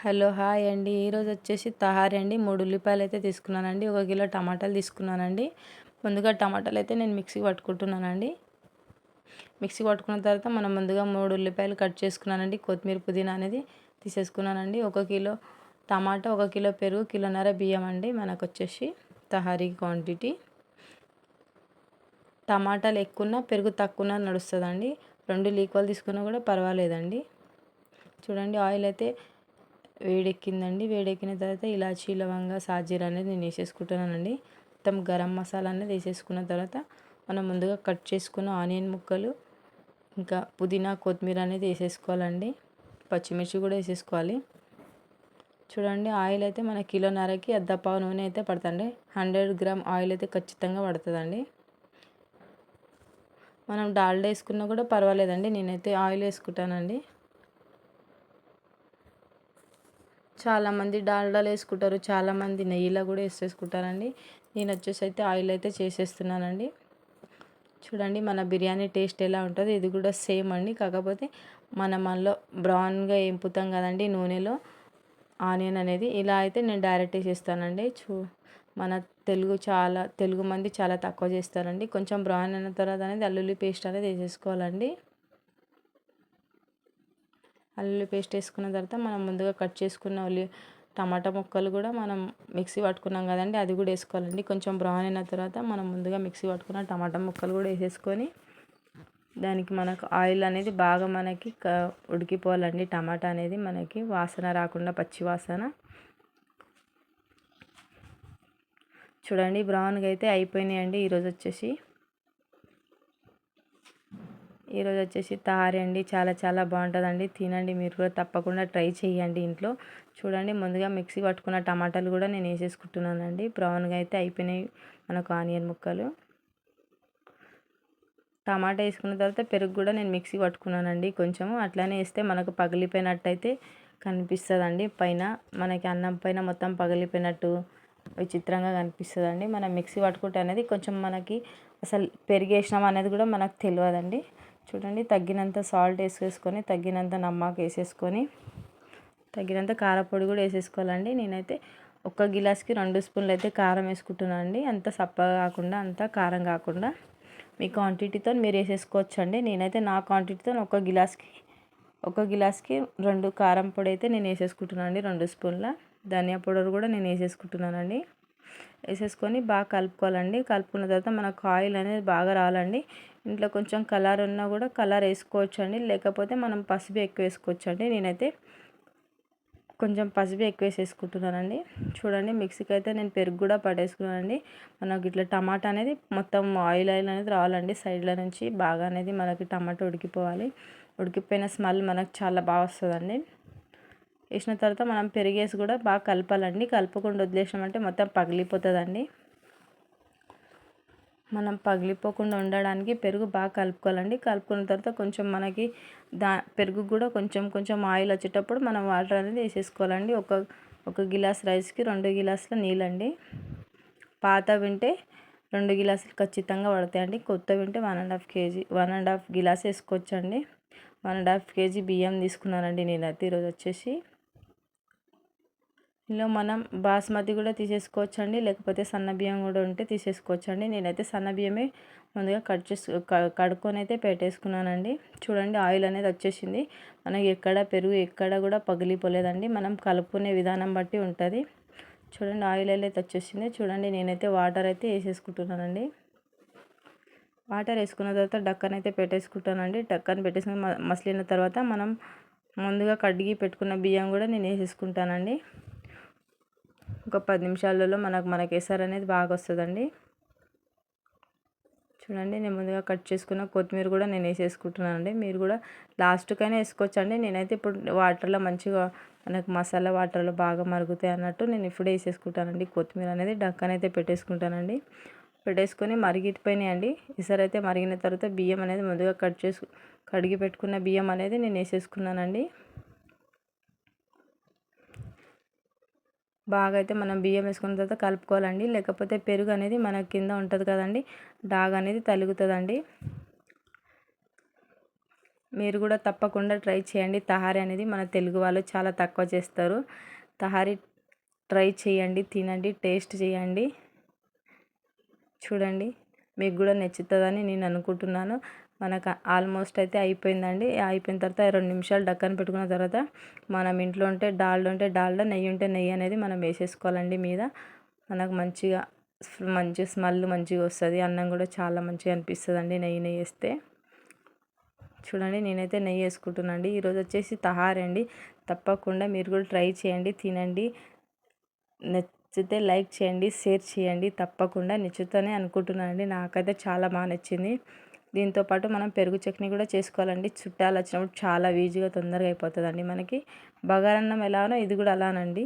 Hello hi అండి. ఈరోజు వచ్చేసి తహారీ అండి. 3 ఉల్లిపాయలు అయితే తీసుకున్నానండి. 1 కిలో టమాటాలు తీసుకున్నానండి. ముందుగా టమాటాలు అయితే నేను మిక్సీ పట్టుకుంటున్నానండి. మిక్సీ పట్టుకున్న తర్వాత మనం ముందుగా 3 ఉల్లిపాయలు కట్ చేసుకున్నానండి. కొత్తిమీర పుదీనా అనేది తీసేసుకున్నానండి. 1 కిలో టమాటా, 1 కిలో పెరుగు, కిలోన్నర బియ్యం అండి మనకు వచ్చేసి తహారీ క్వాంటిటీ. టమాటాలు ఎక్కువన్నా పెరుగు తక్కువన్నా నడుస్తుందండి. 2 ఈక్వల్ తీసుకున్నా కూడా పర్వాలేదండి. చూడండి ఆయిల్ అయితే వేడెక్కిందండి. వేడెక్కిన తర్వాత ఇలాచీ, లవంగా, సాజీర అనేది నేను వేసేసుకుంటున్నానండి. మొత్తం గరం మసాలా అనేది వేసేసుకున్న తర్వాత మనం ముందుగా కట్ చేసుకున్న ఆనియన్ ముక్కలు, ఇంకా పుదీనా, కొత్తిమీర అనేది వేసేసుకోవాలండి. పచ్చిమిర్చి కూడా వేసేసుకోవాలి. చూడండి ఆయిల్ అయితే మన కిలోన్నరకి అర్ధపావు నూనె అయితే పడుతుంది. 100 గ్రామ్ ఆయిల్ అయితే ఖచ్చితంగా పడుతుందండి. మనం డాల్డా వేసుకున్నా కూడా పర్వాలేదండి. నేనైతే ఆయిల్ వేసుకుంటానండి. చాలామంది డాల్డాలో వేసుకుంటారు, చాలామంది నెయ్యిలో కూడా వేసేసుకుంటారండి. నేను వచ్చేసి అయితే ఆయిల్ అయితే చేసేస్తున్నానండి. చూడండి మన బిర్యానీ టేస్ట్ ఎలా ఉంటుందో ఇది కూడా సేమ్ అండి. కాకపోతే మనం మనలో బ్రౌన్గా వేపుతాం కదండి నూనెలో ఆనియన్ అనేది. ఇలా అయితే నేను డైరెక్ట్ వేసేస్తానండి. మన తెలుగు మంది చాలా తక్కువ చేస్తారండి. కొంచెం బ్రౌన్ అయిన తర్వాత అనేది అల్లుల్లి పేస్ట్ అనేది వేసేసుకోవాలండి. అల్లుల్లి పేస్ట్ వేసుకున్న తర్వాత మనం ముందుగా కట్ చేసుకున్న టమాటా ముక్కలు కూడా మనం మిక్సీ పట్టుకున్నాం కదండి, అది కూడా వేసుకోవాలండి. కొంచెం బ్రౌన్ అయిన తర్వాత మనం ముందుగా మిక్సీ పట్టుకున్న టమాటా ముక్కలు కూడా వేసేసుకొని దానికి మనకు ఆయిల్ అనేది బాగా మనకి ఉడికిపోవాలండి. టమాటా అనేది మనకి వాసన రాకుండా, పచ్చి వాసన. చూడండి బ్రౌన్గా అయితే అయిపోయినాయండి. ఈరోజు వచ్చేసి తహారీ అండి. చాలా చాలా బాగుంటుందండి. తినండి, మీరు కూడా తప్పకుండా ట్రై చేయండి ఇంట్లో. చూడండి ముందుగా మిక్సీ పట్టుకున్న టమాటాలు కూడా నేను వేసేసుకుంటున్నానండి. బ్రౌన్గా అయితే అయిపోయినాయి మనకు ఆనియన్ ముక్కలు. టమాటా వేసుకున్న తర్వాత పెరుగు కూడా నేను మిక్సీ పట్టుకున్నానండి. కొంచెము అట్లానే వేస్తే మనకు పగిలిపోయినట్టయితే కనిపిస్తుందండి. పైన మనకి అన్నం పైన మొత్తం పగిలిపోయినట్టు విచిత్రంగా కనిపిస్తుందండి. మనం మిక్సీ పట్టుకుంటే అనేది కొంచెం మనకి అసలు పెరుగు వేసినాం అనేది కూడా మనకు తెలియదండి. చూడండి తగ్గినంత సాల్ట్ వేసేసుకొని, తగ్గినంత నమ్మకు వేసేసుకొని, తగినంత కారపొడి కూడా వేసేసుకోవాలండి. నేనైతే 1 గిలాస్కి 2 స్పూన్లు అయితే కారం వేసుకుంటున్నాను అండి. అంత సప్పగా కాకుండా, అంత కారం కాకుండా మీ క్వాంటిటీతో మీరు వేసేసుకోవచ్చు అండి. నేనైతే నా క్వాంటిటీతో 1 గిలాస్కి 2 కారం పొడి అయితే నేను వేసేసుకుంటున్నాను అండి. 2 స్పూన్ల ధనియా పౌడర్ కూడా నేను వేసేసుకుంటున్నానండి. వేసేసుకొని బాగా కలుపుకోవాలండి. కలుపుకున్న తర్వాత మనకు ఆయిల్ అనేది బాగా రావాలండి. ఇంట్లో కొంచెం కలర్ ఉన్నా కూడా కలర్ వేసుకోవచ్చు అండి, లేకపోతే మనం పసుపు ఎక్కువ వేసుకోవచ్చు అండి. నేనైతే కొంచెం పసుపు ఎక్కువ వేసేసుకుంటున్నానండి. చూడండి మిక్సీకి అయితే నేను పెరుగు కూడా పట్టేసుకున్నానండి. మనకి ఇట్లా టమాటా అనేది మొత్తం ఆయిల్ అనేది రావాలండి. సైడ్ల నుంచి బాగా అనేది మనకి టమాటా ఉడికిపోవాలి. ఉడికిపోయిన స్మెల్ మనకు చాలా బాగా వస్తుందండి. వేసిన తర్వాత మనం పెరిగేసి కూడా బాగా కలపాలండి. కలపకుండా వదిలేసామంటే మొత్తం పగిలిపోతుందండి. మనం పగిలిపోకుండా ఉండడానికి పెరుగు బాగా కలుపుకోవాలండి. కలుపుకున్న తర్వాత కొంచెం మనకి పెరుగు కూడా కొంచెం కొంచెం ఆయిల్ వచ్చేటప్పుడు మనం వాటర్ అనేది వేసేసుకోవాలండి. ఒక గిలాస్ రైస్కి 2 గిలాసుల నీళ్ళండి. పాత వింటే 2 గిలాసులు ఖచ్చితంగా పడతాయండి. కొత్త వింటే 1.5 గిలాస్ వేసుకోవచ్చండి. 1.5 కేజీ బియ్యం తీసుకున్నానండి నేనైతే ఈరోజు వచ్చేసి. ఇందులో మనం బాస్మతి కూడా తీసేసుకోవచ్చండి, లేకపోతే సన్న బియ్యం కూడా ఉంటే తీసేసుకోవచ్చండి. నేనైతే సన్న బియ్యమే ముందుగా కడుక్కొని అయితే పెట్టేసుకున్నానండి. చూడండి ఆయిల్ అనేది వచ్చేసింది. మనకి పెరుగు ఎక్కడ కూడా పగిలిపోలేదండి. మనం కలుపుకునే విధానం బట్టి ఉంటుంది. చూడండి ఆయిల్ అయితే వచ్చేసింది. చూడండి నేనైతే వాటర్ అయితే వేసేసుకుంటున్నానండి. వాటర్ వేసుకున్న తర్వాత డక్కన్ అయితే పెట్టేసుకుంటానండి. డక్కన్ పెట్టేసుకుని మసిలిన తర్వాత మనం ముందుగా కడిగి పెట్టుకున్న బియ్యం కూడా నేను వేసేసుకుంటానండి. ఒక 10 నిమిషాలలో మనకి ఎసరు అనేది బాగా వస్తుందండి. చూడండి నేను ముందుగా కట్ చేసుకున్న కొత్తిమీర కూడా నేను వేసేసుకుంటున్నానండి. మీరు కూడా లాస్ట్కైనా వేసుకోవచ్చండి. నేనైతే ఇప్పుడు వాటర్లో మంచిగా మనకు మసాలా వాటర్లో బాగా మరుగుతాయి అన్నట్టు నేను ఇప్పుడే వేసేసుకుంటానండి. కొత్తిమీర అనేది డక్కన్ అయితే పెట్టేసుకుంటానండి. పెట్టేసుకొని మరిగిపోయినాయండి. ఎసరు అయితే మరిగిన తర్వాత బియ్యం అనేది ముందుగా కడిగి పెట్టుకున్న బియ్యం అనేది నేను వేసేసుకున్నానండి. బాగా అయితే మనం బియ్యం వేసుకున్న తర్వాత కలుపుకోవాలండి, లేకపోతే పెరుగు అనేది మన కింద ఉంటుంది కదండి, డాగ్ అనేది తలుగుతుందండి. మీరు కూడా తప్పకుండా ట్రై చేయండి. తహారీ అనేది మన తెలుగు వాళ్ళు చాలా తక్కువ చేస్తారు. తహారీ ట్రై చేయండి, తినండి, టేస్ట్ చేయండి. చూడండి, మీకు కూడా నచ్చుతుందని నేను అనుకుంటున్నాను. మనకు ఆల్మోస్ట్ అయితే అయిపోయిందండి. అయిపోయిన తర్వాత 2 నిమిషాలు డక్కన పెట్టుకున్న తర్వాత మనం ఇంట్లో ఉంటే డాల్డా, నెయ్యి ఉంటే నెయ్యి అనేది మనం వేసేసుకోవాలండి మీద. మనకు మంచి స్మెల్ మంచిగా వస్తుంది. అన్నం కూడా చాలా మంచిగా అనిపిస్తుందండి నెయ్యి వేస్తే. చూడండి, నేనైతే నెయ్యి వేసుకుంటున్నానండి. ఈరోజు వచ్చేసి తహారీ అండి. తప్పకుండా మీరు కూడా ట్రై చేయండి, తినండి. నచ్చితే లైక్ చేయండి, షేర్ చేయండి. తప్పకుండా నచ్చుతూనే అనుకుంటున్నానండి. నాకైతే చాలా బాగా నచ్చింది. దీంతోపాటు మనం పెరుగు చట్నీ కూడా చేసుకోవాలండి. చుట్టాలు వచ్చినప్పుడు చాలా ఈజీగా తొందరగా అయిపోతుందండి మనకి. బగారన్నం ఎలానో ఇది కూడా అలానండి.